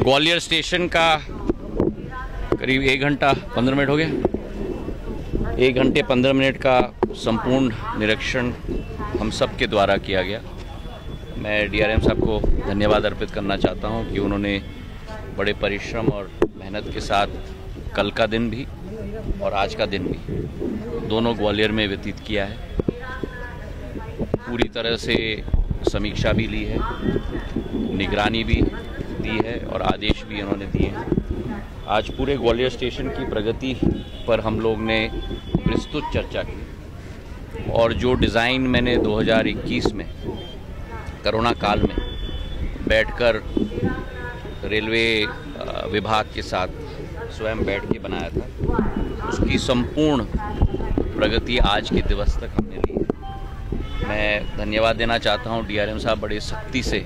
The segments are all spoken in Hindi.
ग्वालियर स्टेशन का करीब 1 घंटा 15 मिनट हो गया। 1 घंटे 15 मिनट का संपूर्ण निरीक्षण हम सब के द्वारा किया गया। मैं डीआरएम साहब को धन्यवाद अर्पित करना चाहता हूं कि उन्होंने बड़े परिश्रम और मेहनत के साथ कल का दिन भी और आज का दिन भी दोनों ग्वालियर में व्यतीत किया है। पूरी तरह से समीक्षा भी ली है, निगरानी भी दी है और आदेश भी उन्होंने दिए हैं। आज पूरे ग्वालियर स्टेशन की प्रगति पर हम लोग ने विस्तृत चर्चा की और जो डिज़ाइन मैंने 2021 में कोरोना काल में बैठकर रेलवे विभाग के साथ स्वयं बैठ के बनाया था, उसकी संपूर्ण प्रगति आज के दिवस तक हमने ली है। मैं धन्यवाद देना चाहता हूं, डीआरएम साहब बड़े सख्ती से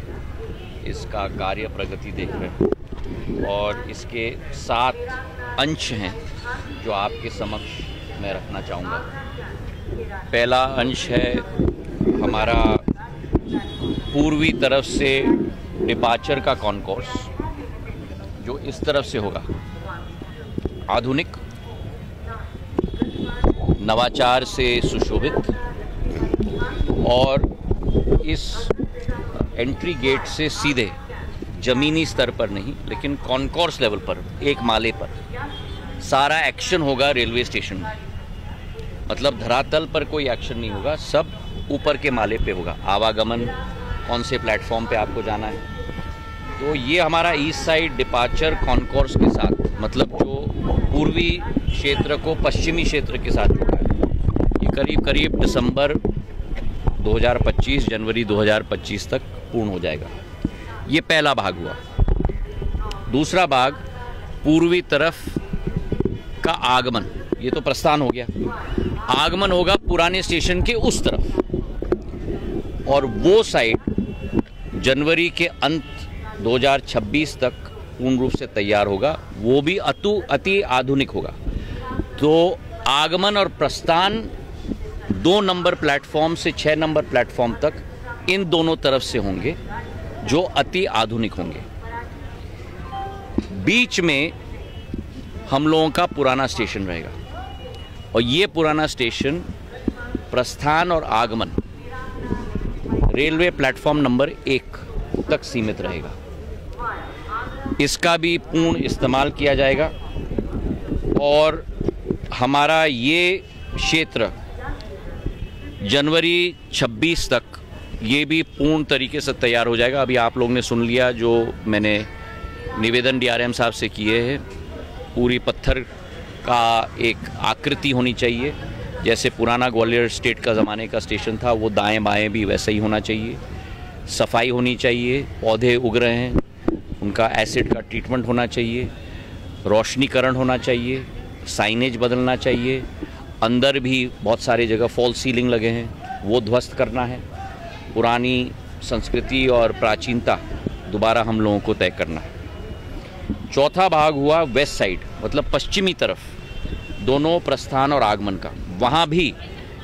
इसका कार्य प्रगति देख रहे हैं और इसके 7 अंश हैं जो आपके समक्ष मैं रखना चाहूँगा। पहला अंश है हमारा पूर्वी तरफ से डिपार्चर का कॉन्कोर्स जो इस तरफ से होगा, आधुनिक, नवाचार से सुशोभित और इस एंट्री गेट से सीधे ज़मीनी स्तर पर नहीं लेकिन कॉन्कोर्स लेवल पर एक माले पर सारा एक्शन होगा रेलवे स्टेशन में। मतलब धरातल पर कोई एक्शन नहीं होगा, सब ऊपर के माले पे होगा। आवागमन, कौन से प्लेटफॉर्म पे आपको जाना है, तो ये हमारा ईस्ट साइड डिपार्चर कॉन्कोर्स के साथ, मतलब जो पूर्वी क्षेत्र को पश्चिमी क्षेत्र के साथ जुड़ा है। ये करीब करीब दिसंबर 2025 जनवरी 2025 तक पूर्ण हो जाएगा। ये पहला भाग हुआ। दूसरा भाग पूर्वी तरफ का आगमन, ये तो प्रस्थान हो गया। आगमन होगा पुराने स्टेशन के उस तरफ और वो साइड जनवरी के अंत 2026 तक पूर्ण रूप से तैयार होगा। वो भी अति आधुनिक होगा। तो आगमन और प्रस्थान 2 नंबर प्लेटफॉर्म से 6 नंबर प्लेटफॉर्म तक इन दोनों तरफ से होंगे जो अति आधुनिक होंगे। बीच में हम लोगों का पुराना स्टेशन रहेगा और ये पुराना स्टेशन प्रस्थान और आगमन रेलवे प्लेटफॉर्म नंबर 1 तक सीमित रहेगा। इसका भी पूर्ण इस्तेमाल किया जाएगा और हमारा ये क्षेत्र जनवरी 26 तक ये भी पूर्ण तरीके से तैयार हो जाएगा। अभी आप लोग ने सुन लिया जो मैंने निवेदन डीआरएम साहब से किए हैं। पूरी पत्थर का एक आकृति होनी चाहिए, जैसे पुराना ग्वालियर स्टेट का ज़माने का स्टेशन था, वो दाएं बाएं भी वैसा ही होना चाहिए। सफाई होनी चाहिए, पौधे उग रहे हैं, उनका एसिड का ट्रीटमेंट होना चाहिए, रोशनीकरण होना चाहिए, साइनेज बदलना चाहिए। अंदर भी बहुत सारी जगह फॉल सीलिंग लगे हैं, वो ध्वस्त करना है। पुरानी संस्कृति और प्राचीनता दोबारा हम लोगों को तय करना है। चौथा भाग हुआ वेस्ट साइड, मतलब पश्चिमी तरफ, दोनों प्रस्थान और आगमन का। वहाँ भी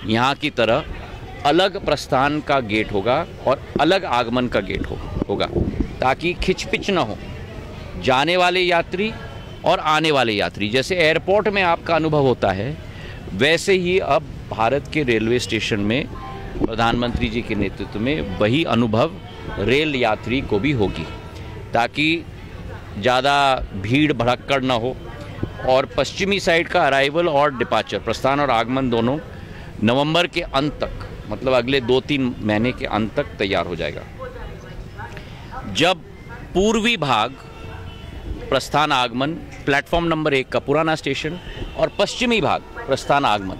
यहाँ की तरह अलग प्रस्थान का गेट होगा और अलग आगमन का गेट होगा ताकि खिचपिच न हो जाने वाले यात्री और आने वाले यात्री। जैसे एयरपोर्ट में आपका अनुभव होता है, वैसे ही अब भारत के रेलवे स्टेशन में प्रधानमंत्री जी के नेतृत्व में वही अनुभव रेल यात्री को भी होगी, ताकि ज़्यादा भीड़ भड़क्कड़ न हो। और पश्चिमी साइड का अराइवल और डिपार्चर, प्रस्थान और आगमन दोनों नवंबर के अंत तक, मतलब अगले 2-3 महीने के अंत तक तैयार हो जाएगा। जब पूर्वी भाग प्रस्थान आगमन प्लेटफॉर्म नंबर 1 का पुराना स्टेशन और पश्चिमी भाग प्रस्थान आगमन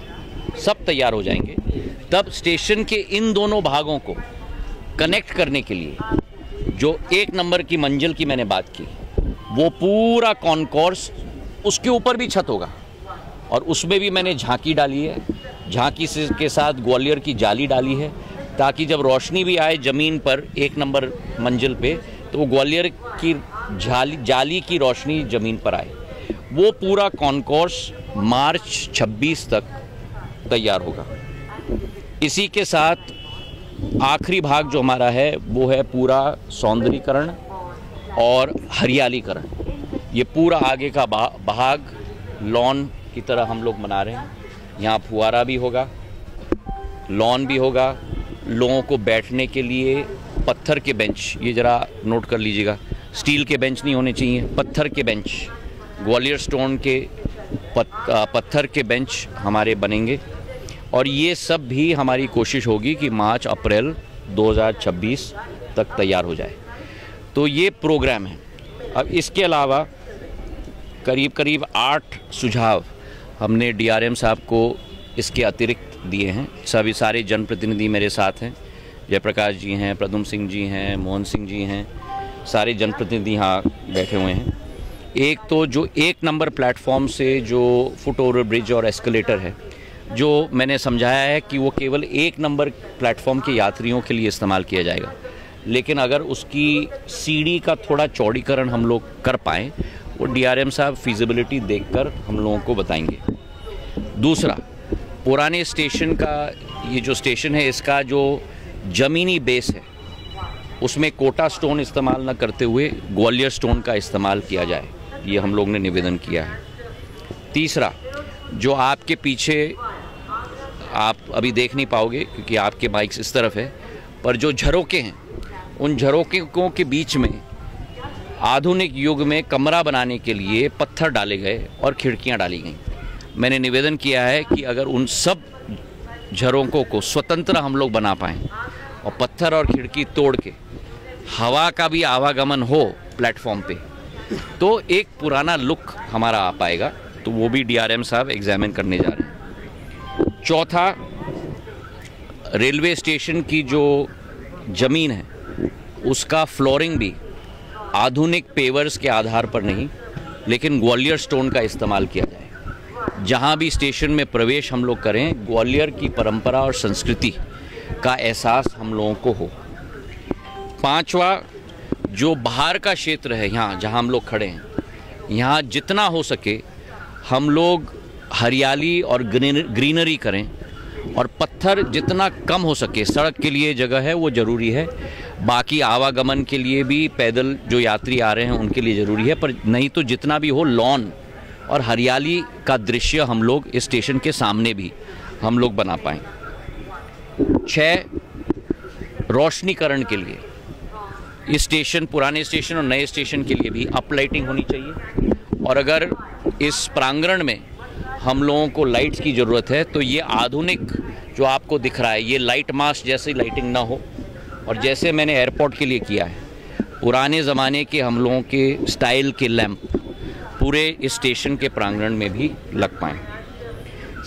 सब तैयार हो जाएंगे, तब स्टेशन के इन दोनों भागों को कनेक्ट करने के लिए जो 1 नंबर की मंजिल की मैंने बात की, वो पूरा कॉन्कोर्स, उसके ऊपर भी छत होगा और उसमें भी मैंने झांकी डाली है। झांकी के साथ ग्वालियर की जाली डाली है ताकि जब रोशनी भी आए ज़मीन पर 1 नंबर मंजिल पे, तो वो ग्वालियर की जाली की रोशनी ज़मीन पर आए। वो पूरा कॉन्कोर्स मार्च 26 तक तैयार होगा। इसी के साथ आखिरी भाग जो हमारा है वो है पूरा सौंदर्यीकरण और हरियालीकरण, ये पूरा आगे का भाग लॉन की तरह हम लोग बना रहे हैं। यहाँ फुहारा भी होगा, लॉन भी होगा, लोगों को बैठने के लिए पत्थर के बेंच, ये ज़रा नोट कर लीजिएगा, स्टील के बेंच नहीं होने चाहिए, पत्थर के बेंच, ग्वालियर स्टोन के पत्थर के बेंच हमारे बनेंगे। और ये सब भी हमारी कोशिश होगी कि मार्च अप्रैल 2026 तक तैयार हो जाए। तो ये प्रोग्राम है। अब इसके अलावा करीब करीब 8 सुझाव हमने डीआरएम साहब को इसके अतिरिक्त दिए हैं। सभी सारे जनप्रतिनिधि मेरे साथ हैं, जयप्रकाश जी हैं, प्रद्युम्न सिंह जी हैं, मोहन सिंह जी हैं, सारे जनप्रतिनिधि यहाँ बैठे हुए हैं। एक तो जो 1 नंबर प्लेटफॉर्म से जो फुट ओवर ब्रिज और एस्केलेटर है, जो मैंने समझाया है कि वो केवल 1 नंबर प्लेटफॉर्म के यात्रियों के लिए इस्तेमाल किया जाएगा, लेकिन अगर उसकी सीढ़ी का थोड़ा चौड़ीकरण हम लोग कर पाएँ, वो डीआरएम साहब फिजिबिलिटी देखकर हम लोगों को बताएंगे। दूसरा, पुराने स्टेशन का ये जो स्टेशन है, इसका जो ज़मीनी बेस है उसमें कोटा स्टोन इस्तेमाल न करते हुए ग्वालियर स्टोन का इस्तेमाल किया जाए, ये हम लोग ने निवेदन किया है। तीसरा, जो आपके पीछे आप अभी देख नहीं पाओगे क्योंकि आपके माइक्स इस तरफ है, पर जो झरोके हैं, उन झरोकों के बीच में आधुनिक युग में कमरा बनाने के लिए पत्थर डाले गए और खिड़कियां डाली गईं। मैंने निवेदन किया है कि अगर उन सब झरोकों को स्वतंत्र हम लोग बना पाएँ और पत्थर और खिड़की तोड़ के हवा का भी आवागमन हो प्लेटफॉर्म पे, तो एक पुराना लुक हमारा आ पाएगा। तो वो भी डीआरएम साहब एग्जामिन करने जा रहे हैं। चौथा, रेलवे स्टेशन की जो ज़मीन है उसका फ्लोरिंग भी आधुनिक पेवर्स के आधार पर नहीं, लेकिन ग्वालियर स्टोन का इस्तेमाल किया जाए। जहाँ भी स्टेशन में प्रवेश हम लोग करें, ग्वालियर की परंपरा और संस्कृति का एहसास हम लोगों को हो। पांचवा, जो बाहर का क्षेत्र है, यहाँ जहाँ हम लोग खड़े हैं, यहाँ जितना हो सके हम लोग हरियाली और ग्रीनरी करें, और पत्थर जितना कम हो सके, सड़क के लिए जगह है वो ज़रूरी है, बाकी आवागमन के लिए भी पैदल जो यात्री आ रहे हैं उनके लिए ज़रूरी है, पर नहीं तो जितना भी हो लॉन और हरियाली का दृश्य हम लोग इस स्टेशन के सामने भी हम लोग बना पाएँ। 6, रोशनीकरण के लिए इस स्टेशन, पुराने स्टेशन और नए स्टेशन के लिए भी अप लाइटिंग होनी चाहिए। और अगर इस प्रांगण में हम लोगों को लाइट्स की ज़रूरत है तो ये आधुनिक जो आपको दिख रहा है, ये लाइट मास्ट जैसी लाइटिंग ना हो, और जैसे मैंने एयरपोर्ट के लिए किया है, पुराने ज़माने के हम लोगों के स्टाइल के लैंप पूरे इस स्टेशन के प्रांगण में भी लग पाएँ।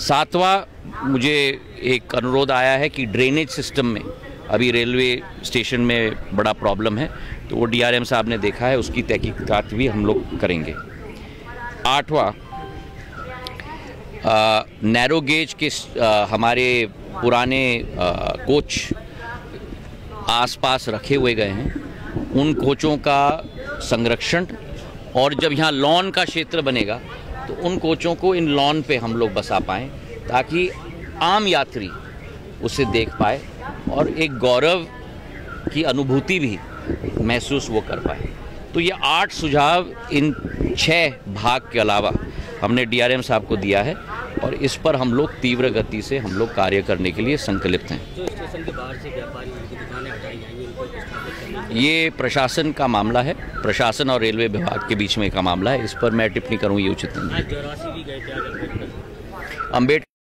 7वां, मुझे एक अनुरोध आया है कि ड्रेनेज सिस्टम में अभी रेलवे स्टेशन में बड़ा प्रॉब्लम है, तो वो डीआरएम साहब ने देखा है, उसकी तहकीकात भी हम लोग करेंगे। 8वां, नैरो गेज के हमारे पुराने कोच आसपास रखे हुए गए हैं, उन कोचों का संरक्षण, और जब यहाँ लॉन का क्षेत्र बनेगा तो उन कोचों को इन लॉन पे हम लोग बसा पाएँ, ताकि आम यात्री उसे देख पाए और एक गौरव की अनुभूति भी महसूस वो कर पाए। तो ये 8 सुझाव इन 6 भाग के अलावा हमने डीआरएम साहब को दिया है, और इस पर हम लोग तीव्र गति से हम लोग कार्य करने के लिए संकल्पित हैं। जो स्टेशन के बाहर से व्यापारी उनकी दुकानें हटाई जाएंगी, उनको स्थापित करने, ये प्रशासन का मामला है, प्रशासन और रेलवे विभाग के बीच में का मामला है, इस पर मैं टिप्पणी करूँ ये उचित नहीं है। आज 84 भी गए थे, आज अम्बेडकर